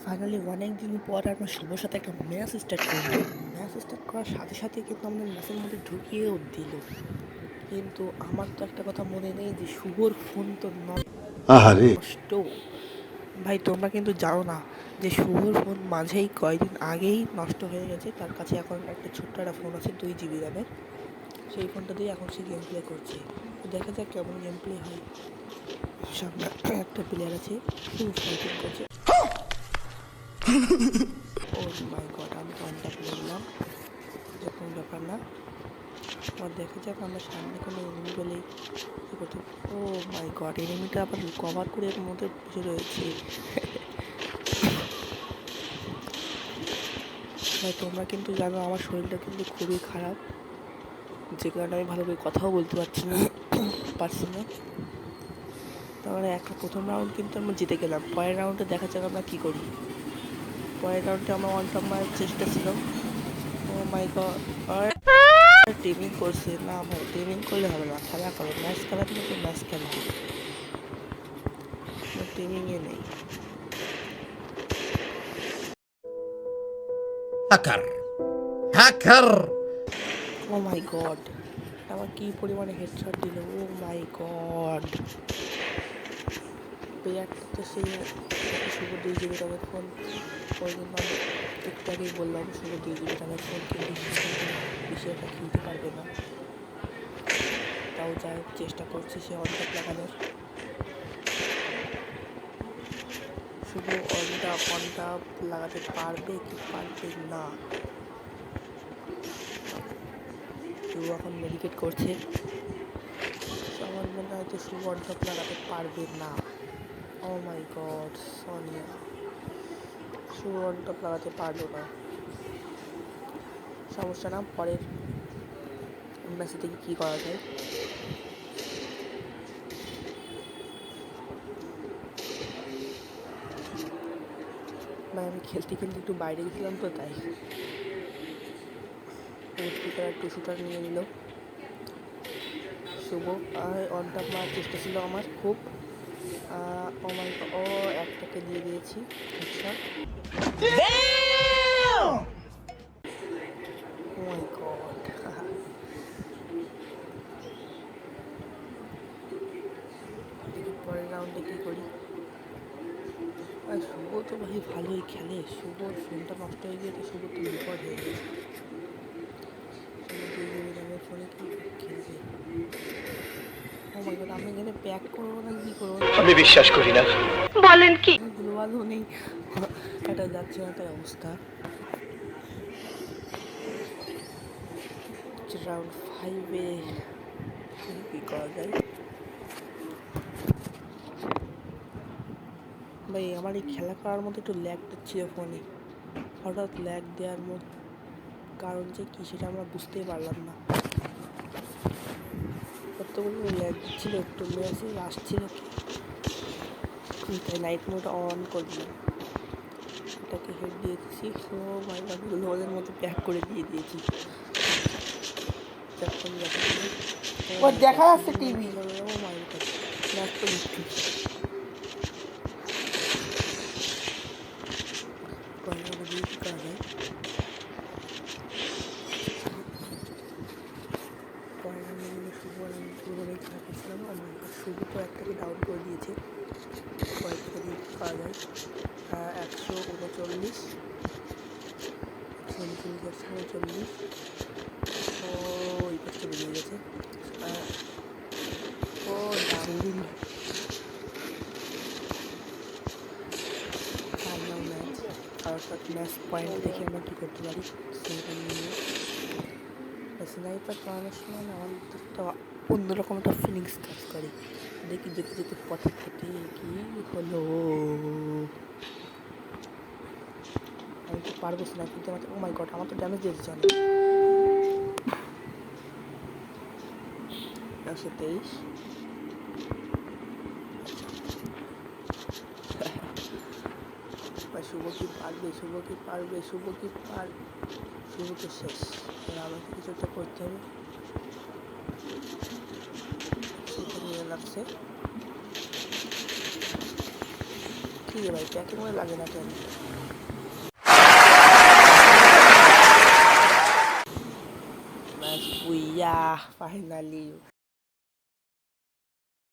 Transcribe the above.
Finally অনেক দিন পর আমরা শুভর সাথে একটা ম্যাচ স্টার্ট করলাম। ম্যাচ স্টার্ট করার সাথে সাথে কিন্তু আমাদের ম্যাচের মধ্যে ঢুকিয়েও দিল। কিন্তু আমার তো একটা কথা মনে নেই যে শুভর ফোন তো আহারে নষ্ট। ভাই তোমরা কিন্তু জানো না যে শুভর ফোন মাঝেই কয়েকদিন আগেই নষ্ট হয়ে গেছে। তার কাছে এখন একটা ছোট্ট একটা ফোন আছে 2 GB র্যামের। সেই ফোনটা দিয়ে এখন সে গেম প্লে করছে। তো দেখা যাক কেমন গেম প্লে হয়। সামনে একটা প্লেয়ার আছে, শুভ ফাইটিং করছে। ও মাই গড, আমি তো অনট্যাপ নিলাম, এটা কোনো ব্যাপার না। আবার দেখা যাক আমরা সামনে কোনো এনিমি পেলেই কী করতে। ও মাই গড, এনিমিটা আবার কভার করে এর মধ্যে বসে রয়েছে। ভাই তোমরা কিন্তু জানো আমার শরীরটা কিন্তু খুবই খারাপ, যে কারণে আমি ভালো করে কথাও বলতে পারছি না। তারপরে একটা প্রথম রাউন্ড কিন্তু আমরা জিতে গেলাম। পরের রাউন্ডে দেখা যাক আমরা কী করি। পরের রাউন্ডে আমার ওয়ান মারার চেষ্টা ছিল। ও মাই গড, টিমিং করছে না ভাই, টিমিং করলে হবে না, খেলা করো, ম্যাচ খেলার মতো ম্যাচ খেলা, টিমিংয়ে নেই। হ্যাকার হ্যাকার ও মাই গড, আমার কি পরিমাণে হেডশট দিল, ও মাই গড। প্লেয়ারটা তো সেই শুভ 2 GB র্যামের ফোন। ওই জন্য আমি একটু আগেই বললাম শুভ 2 GB র্যামের ফোন কিন্তু বেশি একটা খেলতে পারবে না। তাও যাই চেষ্টা করছে সে অনট্যাপ লাগানোর। শুভ অনট্যাপ লাগাতে পারবে কি পারবে না। শুভ এখন মেডিকেট করছে। আমার মনে হয় হয়তো শুভ অনট্যাপ লাগাতে পারবে না। ও মাই গড, সোনিয়া শুভ অনট্যাপ লাগাতে পারলো না। সমস্যা না, পরের ম্যাচে থেকে কী করা যায়। ভাই আমি খেলতে খেলতে একটু বাইরে গেছিলাম তো তাই। স্পিকার একটু শুটার নিয়ে নিল শুভ। অনট্যাপ মারার চেষ্টা ছিল আমার খুব। ও মাই গড, ও একটাকে দিয়ে দিয়েছি হেডশট। ও মাই গড, দেখি পরের রাউন্ডে কী করি। আর শুভ তো ভাই ভালোই খেলে, শুভর ফোনটা নষ্ট হয়ে গিয়ে তো শুভ তো বিপদ হয়ে গেছে। শুভ 2 GB র্যামের ফোনে কি খেলবে। ও মাই গড, আমি এখানে প্যাক করবো না কি করবো, আমি বিশ্বাস করি না। বলেন কি? গ্লোবালও নেই, এটা যাচ্ছে না তাই অবস্থা। রাউন্ড 5-এ কী করা যায়। ভাই আমার এই খেলা করার মধ্যে একটু ল্যাগ দিচ্ছিল ফোনে, হঠাৎ ল্যাগ দেওয়ার কারণ যে কী সেটা আমরা বুঝতেই পারলাম না। কতগুলো ল্যাগ দিচ্ছিল, একটু মেসেজ আসছিল তাই নাইট মোড অন করে দিলাম। এটাকে হেড দিয়েছি, ও মাই গড, গ্লোবালের মতো প্যাক করে দিয়ে দিয়েছি। যখন দেখা যাচ্ছে টিভি, ও মাই গড, ম্যাচ তো জিতছি। পরের দিয়ে কী করা যায়। পরের রাউন্ডে কিন্তু শুভ আমি পুরোপুরি খেলা করছিলাম। আমার শুভ তো একটাকে ডাউন করে দিয়েছে। পরের থেকে দিয়ে কী করা যায়। 139, 139, ও এই পাশটা বেরিয়ে গেছে। ও দারুণ, ফাইনাল ম্যাচ। অর্থাৎ ম্যাচ পয়েন্ট দেখে আমরা কী করতে পারি সেটা নিয়ে। স্নাইপার চালানোর সময় না আমার একটা অন্যরকম একটা ফিলিংস কাজ করে। দেখি যেতে যেতে পথে ঘটে কি হলো। আমি তো পারবো না কিন্তু আমার, ও মাই গড, আমার তো ড্যামেজ দিয়েছে জানো। 123, শুভ কি পারবে, শুভ কি পারবে, শুভ কি পারবে। শুভ তো শেষ, আমাকে কিছু একটা করতে হবে। সেটা নিয়ে লাগছে, কি রে ভাই প্যাকের মধ্যে লাগে না কেন? ম্যাচ বুইয়া ফাইনালি